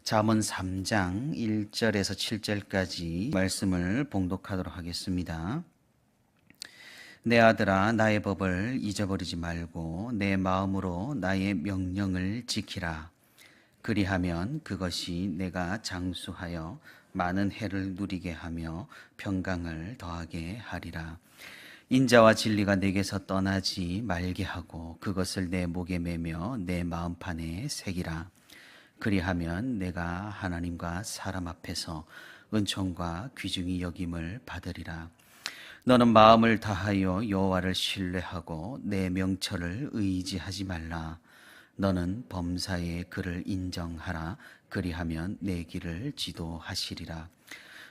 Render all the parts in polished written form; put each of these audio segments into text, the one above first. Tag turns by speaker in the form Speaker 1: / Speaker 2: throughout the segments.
Speaker 1: 잠언 3장 1절에서 7절까지 말씀을 봉독하도록 하겠습니다. 내 아들아, 나의 법을 잊어버리지 말고 내 마음으로 나의 명령을 지키라. 그리하면 그것이 내가 장수하여 많은 해를 누리게 하며 평강을 더하게 하리라. 인자와 진리가 내게서 떠나지 말게 하고 그것을 내 목에 매며 내 마음판에 새기라. 그리하면 내가 하나님과 사람 앞에서 은총과 귀중히 여김을 받으리라. 너는 마음을 다하여 여호와를 신뢰하고 내 명철을 의지하지 말라. 너는 범사에 그를 인정하라. 그리하면 내 길을 지도하시리라.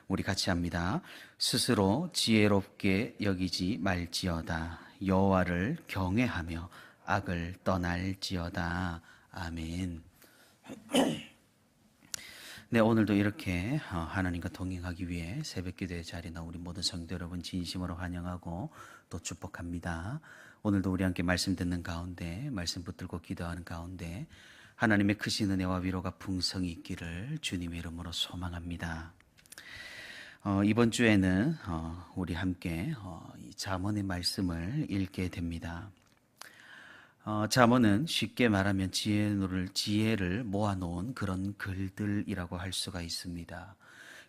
Speaker 1: 우리 같이 합니다. 스스로 지혜롭게 여기지 말지어다. 여호와를 경외하며 악을 떠날지어다. 아멘. 네, 오늘도 이렇게 하나님과 동행하기 위해 새벽기도의 자리에 나온 우리 모든 성도 여러분 진심으로 환영하고 또 축복합니다. 오늘도 우리 함께 말씀 듣는 가운데, 말씀 붙들고 기도하는 가운데 하나님의 크신 은혜와 위로가 풍성히 있기를 주님의 이름으로 소망합니다. 이번 주에는 우리 함께 이 잠언의 말씀을 읽게 됩니다. 잠언은 쉽게 말하면 지혜를 모아놓은 그런 글들이라고 할 수가 있습니다.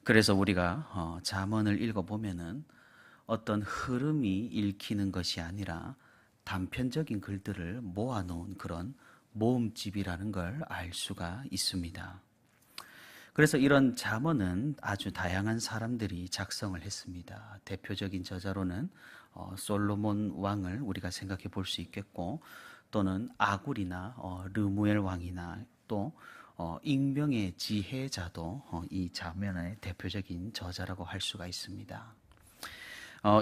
Speaker 1: 그래서 우리가 잠언을 읽어보면은 어떤 흐름이 읽히는 것이 아니라 단편적인 글들을 모아놓은 그런 모음집이라는 걸 알 수가 있습니다. 그래서 이런 잠언은 아주 다양한 사람들이 작성을 했습니다. 대표적인 저자로는 솔로몬 왕을 우리가 생각해 볼 수 있겠고, 또는 아굴이나 르무엘 왕이나 또 익명의 지혜자도 이 잠언의 대표적인 저자라고 할 수가 있습니다.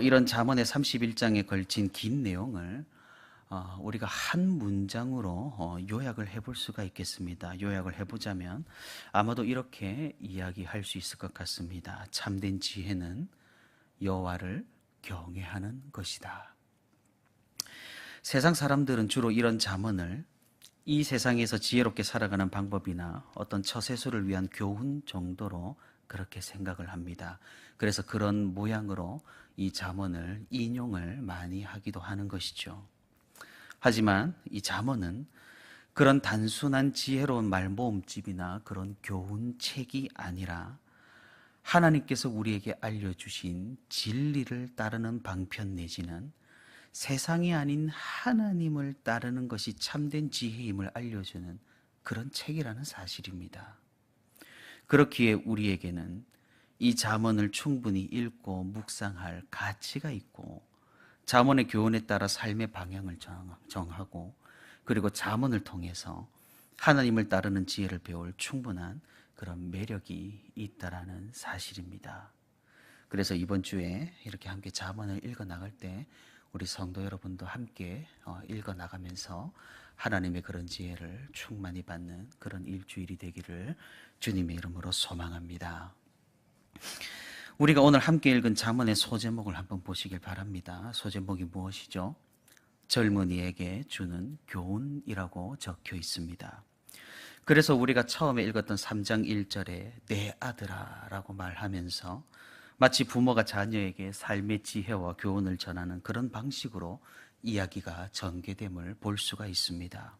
Speaker 1: 이런 잠언의 31장에 걸친 긴 내용을 우리가 한 문장으로 요약을 해볼 수가 있겠습니다. 요약을 해보자면 아마도 이렇게 이야기할 수 있을 것 같습니다. 참된 지혜는 여호와를 경외하는 것이다. 세상 사람들은 주로 이런 잠언을 이 세상에서 지혜롭게 살아가는 방법이나 어떤 처세술을 위한 교훈 정도로 그렇게 생각을 합니다. 그래서 그런 모양으로 이 잠언을 인용을 많이 하기도 하는 것이죠. 하지만 이 잠언은 그런 단순한 지혜로운 말모음집이나 그런 교훈책이 아니라 하나님께서 우리에게 알려주신 진리를 따르는 방편 내지는 세상이 아닌 하나님을 따르는 것이 참된 지혜임을 알려주는 그런 책이라는 사실입니다. 그렇기에 우리에게는 이 잠언을 충분히 읽고 묵상할 가치가 있고, 잠언의 교훈에 따라 삶의 방향을 정하고, 그리고 잠언을 통해서 하나님을 따르는 지혜를 배울 충분한 그런 매력이 있다라는 사실입니다. 그래서 이번 주에 이렇게 함께 잠언을 읽어 나갈 때 우리 성도 여러분도 함께 읽어 나가면서 하나님의 그런 지혜를 충만히 받는 그런 일주일이 되기를 주님의 이름으로 소망합니다. 우리가 오늘 함께 읽은 잠언의 소제목을 한번 보시길 바랍니다. 소제목이 무엇이죠? 젊은이에게 주는 교훈이라고 적혀 있습니다. 그래서 우리가 처음에 읽었던 3장 1절에 내 아들아 라고 말하면서 마치 부모가 자녀에게 삶의 지혜와 교훈을 전하는 그런 방식으로 이야기가 전개됨을 볼 수가 있습니다.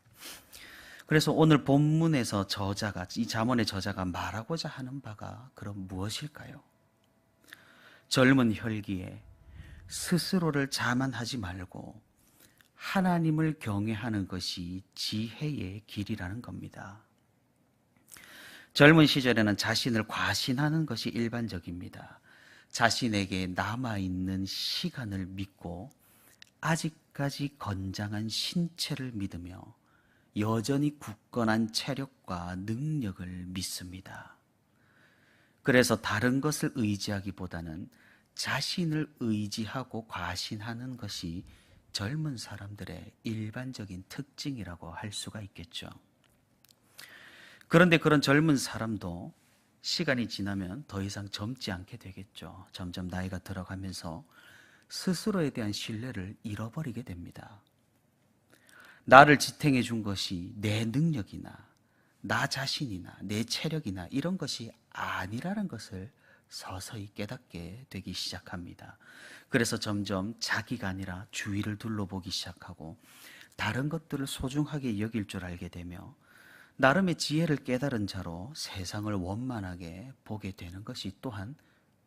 Speaker 1: 그래서 오늘 본문에서 이 잠언의 저자가 말하고자 하는 바가 그럼 무엇일까요? 젊은 혈기에 스스로를 자만하지 말고 하나님을 경외하는 것이 지혜의 길이라는 겁니다. 젊은 시절에는 자신을 과신하는 것이 일반적입니다. 자신에게 남아있는 시간을 믿고 아직까지 건장한 신체를 믿으며 여전히 굳건한 체력과 능력을 믿습니다. 그래서 다른 것을 의지하기보다는 자신을 의지하고 과신하는 것이 젊은 사람들의 일반적인 특징이라고 할 수가 있겠죠. 그런데 그런 젊은 사람도 시간이 지나면 더 이상 젊지 않게 되겠죠. 점점 나이가 들어가면서 스스로에 대한 신뢰를 잃어버리게 됩니다. 나를 지탱해 준 것이 내 능력이나 나 자신이나 내 체력이나 이런 것이 아니라는 것을 서서히 깨닫게 되기 시작합니다. 그래서 점점 자기가 아니라 주위를 둘러보기 시작하고 다른 것들을 소중하게 여길 줄 알게 되며 나름의 지혜를 깨달은 자로 세상을 원만하게 보게 되는 것이 또한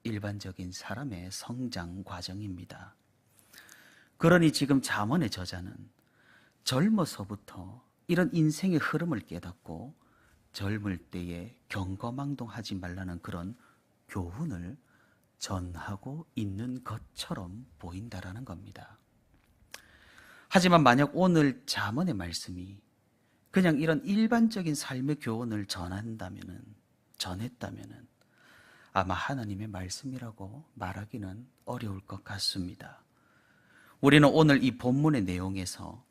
Speaker 1: 일반적인 사람의 성장 과정입니다. 그러니 지금 잠언의 저자는 젊어서부터 이런 인생의 흐름을 깨닫고 젊을 때에 경거망동하지 말라는 그런 교훈을 전하고 있는 것처럼 보인다라는 겁니다. 하지만 만약 오늘 잠언의 말씀이 그냥 이런 일반적인 삶의 교훈을 전했다면은 아마 하나님의 말씀이라고 말하기는 어려울 것 같습니다. 우리는 오늘 이 본문의 내용에서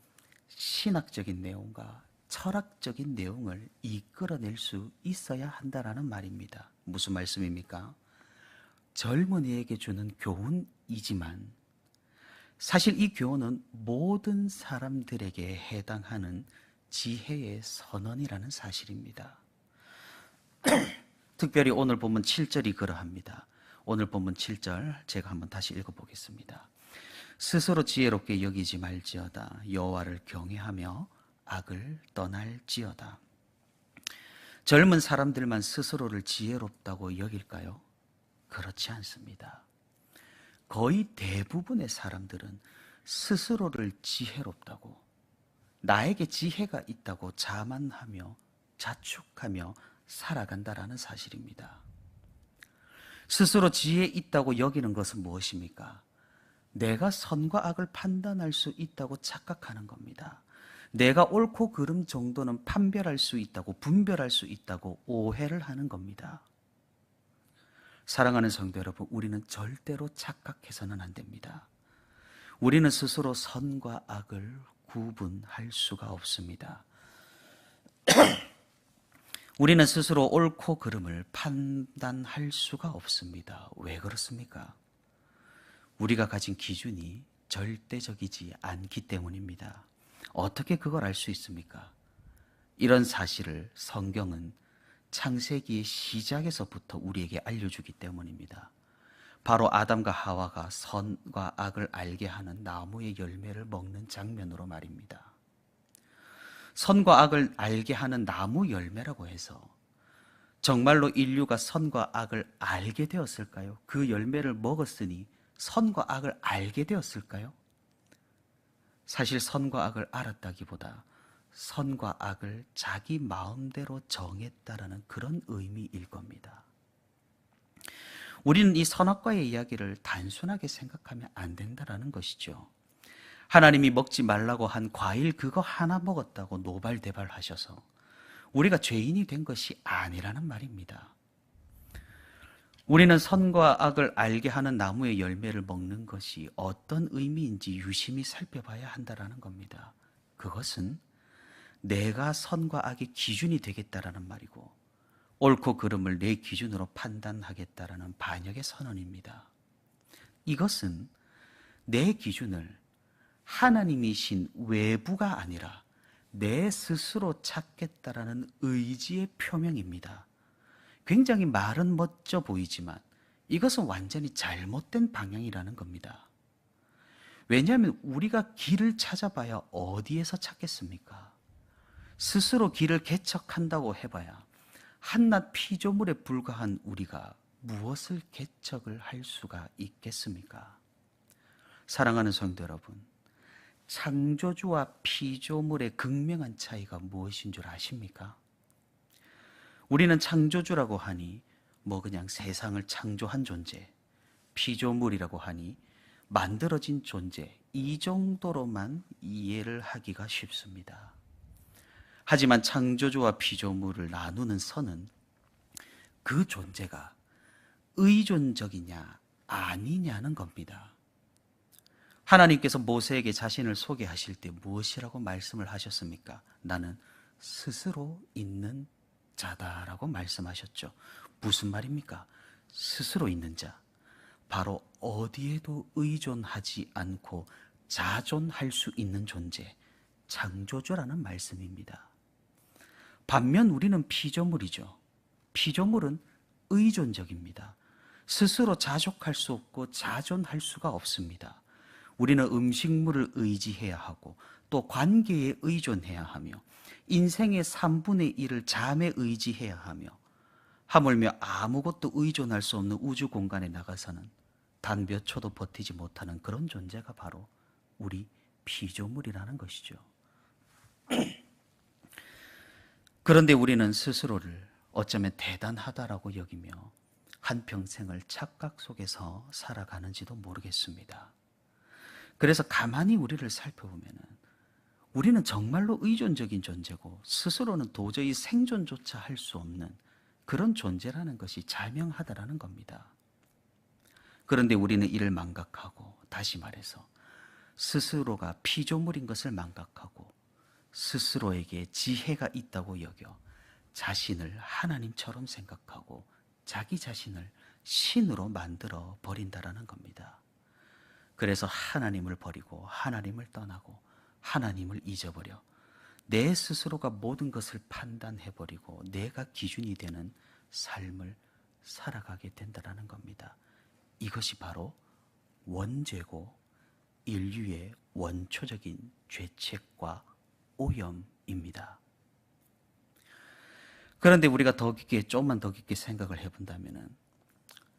Speaker 1: 신학적인 내용과 철학적인 내용을 이끌어낼 수 있어야 한다라는 말입니다. 무슨 말씀입니까? 젊은이에게 주는 교훈이지만 사실 이 교훈은 모든 사람들에게 해당하는 지혜의 선언이라는 사실입니다. 특별히 오늘 본문 7절이 그러합니다. 오늘 본문 7절 제가 한번 다시 읽어보겠습니다. 스스로 지혜롭게 여기지 말지어다. 여호와를 경외하며 악을 떠날지어다. 젊은 사람들만 스스로를 지혜롭다고 여길까요? 그렇지 않습니다. 거의 대부분의 사람들은 스스로를 지혜롭다고, 나에게 지혜가 있다고 자만하며 자축하며 살아간다라는 사실입니다. 스스로 지혜 있다고 여기는 것은 무엇입니까? 내가 선과 악을 판단할 수 있다고 착각하는 겁니다. 내가 옳고 그름 정도는 판별할 수 있다고, 분별할 수 있다고 오해를 하는 겁니다. 사랑하는 성도 여러분, 우리는 절대로 착각해서는 안 됩니다. 우리는 스스로 선과 악을 구분할 수가 없습니다. 우리는 스스로 옳고 그름을 판단할 수가 없습니다. 왜 그렇습니까? 우리가 가진 기준이 절대적이지 않기 때문입니다. 어떻게 그걸 알 수 있습니까? 이런 사실을 성경은 창세기의 시작에서부터 우리에게 알려주기 때문입니다. 바로 아담과 하와가 선과 악을 알게 하는 나무의 열매를 먹는 장면으로 말입니다. 선과 악을 알게 하는 나무 열매라고 해서 정말로 인류가 선과 악을 알게 되었을까요? 그 열매를 먹었으니 선과 악을 알게 되었을까요? 사실 선과 악을 알았다기보다 선과 악을 자기 마음대로 정했다라는 그런 의미일 겁니다. 우리는 이 선악과의 이야기를 단순하게 생각하면 안 된다라는 것이죠. 하나님이 먹지 말라고 한 과일 그거 하나 먹었다고 노발대발하셔서 우리가 죄인이 된 것이 아니라는 말입니다. 우리는 선과 악을 알게 하는 나무의 열매를 먹는 것이 어떤 의미인지 유심히 살펴봐야 한다라는 겁니다. 그것은 내가 선과 악의 기준이 되겠다라는 말이고 옳고 그름을 내 기준으로 판단하겠다라는 반역의 선언입니다. 이것은 내 기준을 하나님이신 외부가 아니라 내 스스로 찾겠다라는 의지의 표명입니다. 굉장히 말은 멋져 보이지만 이것은 완전히 잘못된 방향이라는 겁니다. 왜냐하면 우리가 길을 찾아봐야 어디에서 찾겠습니까? 스스로 길을 개척한다고 해봐야 한낱 피조물에 불과한 우리가 무엇을 개척을 할 수가 있겠습니까? 사랑하는 성도 여러분, 창조주와 피조물의 극명한 차이가 무엇인 줄 아십니까? 우리는 창조주라고 하니 그냥 세상을 창조한 존재, 피조물이라고 하니 만들어진 존재, 이 정도로만 이해를 하기가 쉽습니다. 하지만 창조주와 피조물을 나누는 선은 그 존재가 의존적이냐 아니냐는 겁니다. 하나님께서 모세에게 자신을 소개하실 때 무엇이라고 말씀을 하셨습니까? 나는 스스로 있는 자다라고 말씀하셨죠. 무슨 말입니까? 스스로 있는 자. 바로 어디에도 의존하지 않고 자존할 수 있는 존재, 창조주라는 말씀입니다. 반면 우리는 피조물이죠. 피조물은 의존적입니다. 스스로 자족할 수 없고 자존할 수가 없습니다. 우리는 음식물을 의지해야 하고 또 관계에 의존해야 하며 인생의 3분의 1을 잠에 의지해야 하며 하물며 아무것도 의존할 수 없는 우주 공간에 나가서는 단 몇 초도 버티지 못하는 그런 존재가 바로 우리 피조물이라는 것이죠. 그런데 우리는 스스로를 어쩌면 대단하다라고 여기며 한평생을 착각 속에서 살아가는지도 모르겠습니다. 그래서 가만히 우리를 살펴보면 우리는 정말로 의존적인 존재고 스스로는 도저히 생존조차 할 수 없는 그런 존재라는 것이 자명하다라는 겁니다. 그런데 우리는 이를 망각하고, 다시 말해서 스스로가 피조물인 것을 망각하고 스스로에게 지혜가 있다고 여겨 자신을 하나님처럼 생각하고 자기 자신을 신으로 만들어 버린다라는 겁니다. 그래서 하나님을 버리고 하나님을 떠나고 하나님을 잊어버려 내 스스로가 모든 것을 판단해버리고 내가 기준이 되는 삶을 살아가게 된다는 겁니다. 이것이 바로 원죄고 인류의 원초적인 죄책과 오염입니다. 그런데 우리가 조금만 더 깊게 생각을 해본다면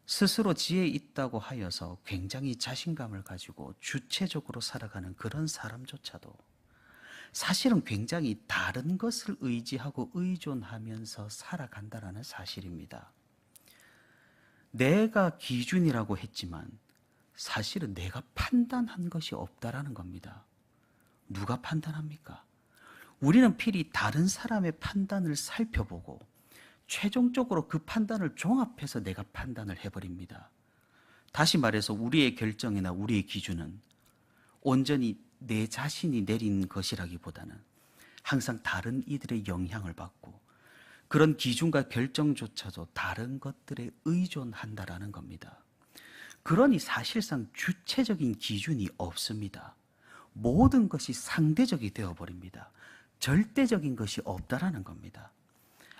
Speaker 1: 스스로 지혜 있다고 하여서 굉장히 자신감을 가지고 주체적으로 살아가는 그런 사람조차도 사실은 굉장히 다른 것을 의지하고 의존하면서 살아간다는 사실입니다. 내가 기준이라고 했지만 사실은 내가 판단한 것이 없다라는 겁니다. 누가 판단합니까? 우리는 필히 다른 사람의 판단을 살펴보고 최종적으로 그 판단을 종합해서 내가 판단을 해버립니다. 다시 말해서 우리의 결정이나 우리의 기준은 온전히 내 자신이 내린 것이라기보다는 항상 다른 이들의 영향을 받고 그런 기준과 결정조차도 다른 것들에 의존한다라는 겁니다. 그러니 사실상 주체적인 기준이 없습니다. 모든 것이 상대적이 되어버립니다. 절대적인 것이 없다라는 겁니다.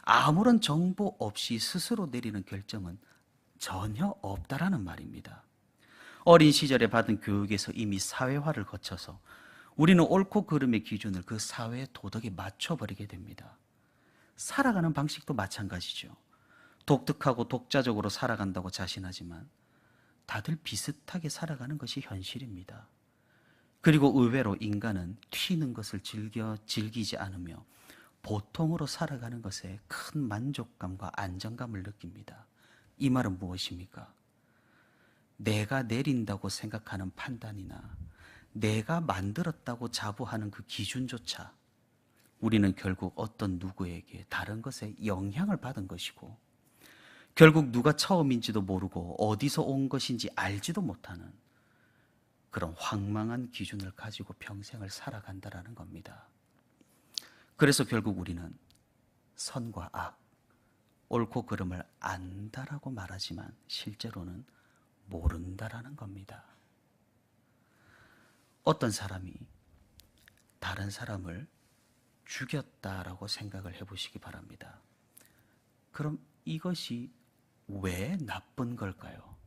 Speaker 1: 아무런 정보 없이 스스로 내리는 결정은 전혀 없다라는 말입니다. 어린 시절에 받은 교육에서 이미 사회화를 거쳐서 우리는 옳고 그름의 기준을 그 사회의 도덕에 맞춰버리게 됩니다. 살아가는 방식도 마찬가지죠. 독특하고 독자적으로 살아간다고 자신하지만 다들 비슷하게 살아가는 것이 현실입니다. 그리고 의외로 인간은 튀는 것을 즐기지 않으며 보통으로 살아가는 것에 큰 만족감과 안정감을 느낍니다. 이 말은 무엇입니까? 내가 내린다고 생각하는 판단이나 내가 만들었다고 자부하는 그 기준조차 우리는 결국 어떤 누구에게 다른 것에 영향을 받은 것이고 결국 누가 처음인지도 모르고 어디서 온 것인지 알지도 못하는 그런 황망한 기준을 가지고 평생을 살아간다라는 겁니다. 그래서 결국 우리는 선과 악, 옳고 그름을 안다라고 말하지만 실제로는 모른다라는 겁니다. 어떤 사람이 다른 사람을 죽였다라고 생각을 해보시기 바랍니다. 그럼 이것이 왜 나쁜 걸까요?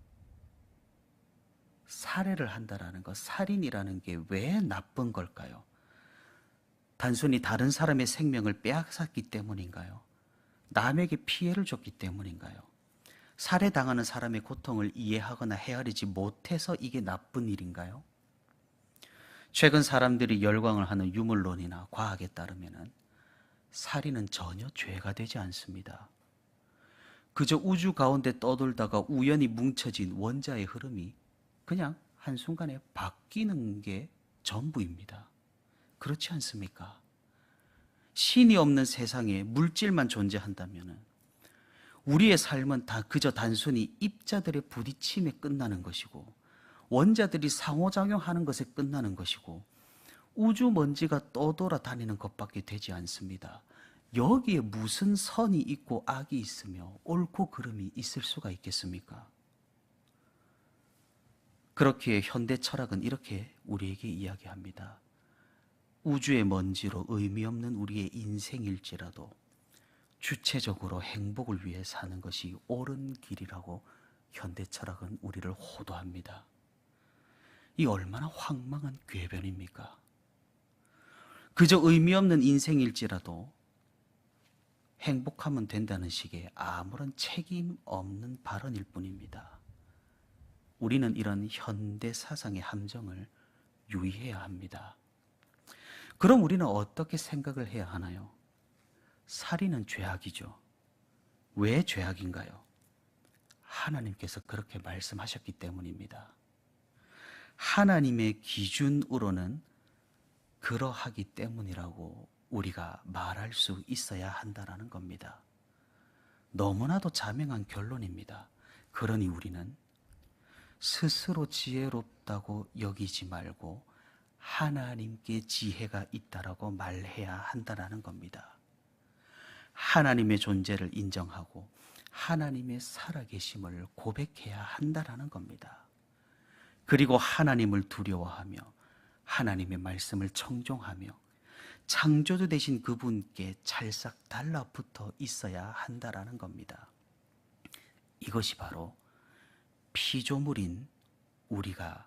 Speaker 1: 살해를 한다라는 것, 살인이라는 게 왜 나쁜 걸까요? 단순히 다른 사람의 생명을 빼앗았기 때문인가요? 남에게 피해를 줬기 때문인가요? 살해당하는 사람의 고통을 이해하거나 헤아리지 못해서 이게 나쁜 일인가요? 최근 사람들이 열광을 하는 유물론이나 과학에 따르면 살인은 전혀 죄가 되지 않습니다. 그저 우주 가운데 떠돌다가 우연히 뭉쳐진 원자의 흐름이 그냥 한순간에 바뀌는 게 전부입니다. 그렇지 않습니까? 신이 없는 세상에 물질만 존재한다면 우리의 삶은 다 그저 단순히 입자들의 부딪힘에 끝나는 것이고 원자들이 상호작용하는 것에 끝나는 것이고 우주 먼지가 떠돌아다니는 것밖에 되지 않습니다. 여기에 무슨 선이 있고 악이 있으며 옳고 그름이 있을 수가 있겠습니까? 그렇기에 현대 철학은 이렇게 우리에게 이야기합니다. 우주의 먼지로 의미 없는 우리의 인생일지라도 주체적으로 행복을 위해 사는 것이 옳은 길이라고 현대 철학은 우리를 호도합니다. 이 얼마나 황망한 궤변입니까? 그저 의미 없는 인생일지라도 행복하면 된다는 식의 아무런 책임 없는 발언일 뿐입니다. 우리는 이런 현대 사상의 함정을 유의해야 합니다. 그럼 우리는 어떻게 생각을 해야 하나요? 살인은 죄악이죠. 왜 죄악인가요? 하나님께서 그렇게 말씀하셨기 때문입니다. 하나님의 기준으로는 그러하기 때문이라고 우리가 말할 수 있어야 한다는 겁니다. 너무나도 자명한 결론입니다. 그러니 우리는 스스로 지혜롭다고 여기지 말고 하나님께 지혜가 있다라고 말해야 한다는 겁니다. 하나님의 존재를 인정하고 하나님의 살아계심을 고백해야 한다는 겁니다. 그리고 하나님을 두려워하며 하나님의 말씀을 청종하며 창조주 되신 그분께 찰싹 달라붙어 있어야 한다는 겁니다. 이것이 바로 피조물인 우리가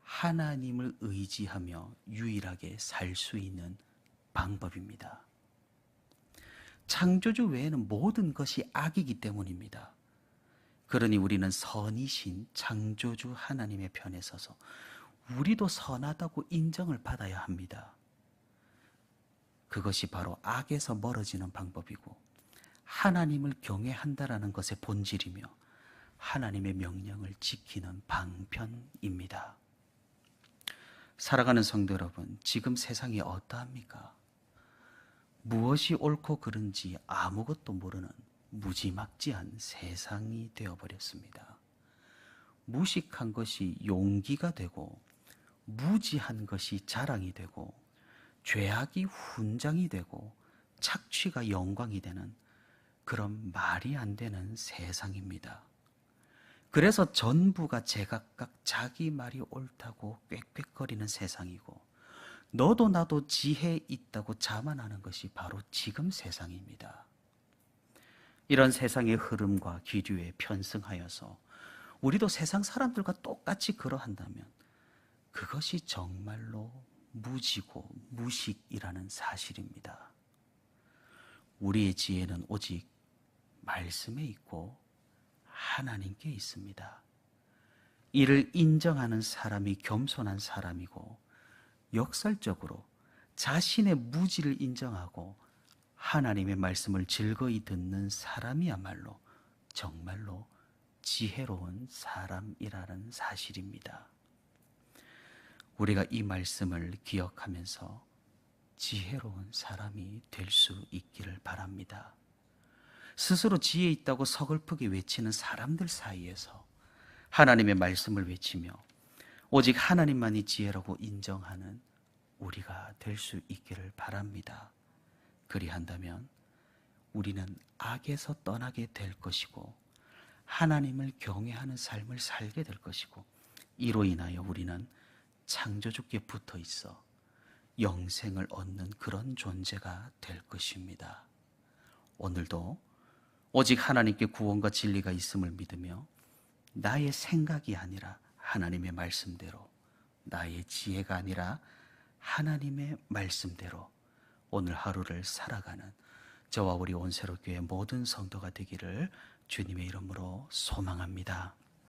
Speaker 1: 하나님을 의지하며 유일하게 살 수 있는 방법입니다. 창조주 외에는 모든 것이 악이기 때문입니다. 그러니 우리는 선이신 창조주 하나님의 편에 서서 우리도 선하다고 인정을 받아야 합니다. 그것이 바로 악에서 멀어지는 방법이고 하나님을 경외한다라는 것의 본질이며 하나님의 명령을 지키는 방편입니다. 살아가는 성도 여러분, 지금 세상이 어떠합니까? 무엇이 옳고 그른지 아무것도 모르는 무지막지한 세상이 되어버렸습니다. 무식한 것이 용기가 되고 무지한 것이 자랑이 되고 죄악이 훈장이 되고 착취가 영광이 되는 그런 말이 안 되는 세상입니다. 그래서 전부가 제각각 자기 말이 옳다고 꽥꽥거리는 세상이고 너도 나도 지혜 있다고 자만하는 것이 바로 지금 세상입니다. 이런 세상의 흐름과 기류에 편승하여서 우리도 세상 사람들과 똑같이 그러한다면 그것이 정말로 무지고 무식이라는 사실입니다. 우리의 지혜는 오직 말씀에 있고 하나님께 있습니다. 이를 인정하는 사람이 겸손한 사람이고 역설적으로 자신의 무지를 인정하고 하나님의 말씀을 즐거이 듣는 사람이야말로 정말로 지혜로운 사람이라는 사실입니다. 우리가 이 말씀을 기억하면서 지혜로운 사람이 될 수 있기를 바랍니다. 스스로 지혜 있다고 서글프게 외치는 사람들 사이에서 하나님의 말씀을 외치며 오직 하나님만이 지혜라고 인정하는 우리가 될 수 있기를 바랍니다. 그리한다면 우리는 악에서 떠나게 될 것이고 하나님을 경외하는 삶을 살게 될 것이고 이로 인하여 우리는 창조주께 붙어 있어 영생을 얻는 그런 존재가 될 것입니다. 오늘도 오직 하나님께 구원과 진리가 있음을 믿으며 나의 생각이 아니라 하나님의 말씀대로, 나의 지혜가 아니라 하나님의 말씀대로 오늘 하루를 살아가는 저와 우리 온세로교회 모든 성도가 되기를 주님의 이름으로 소망합니다.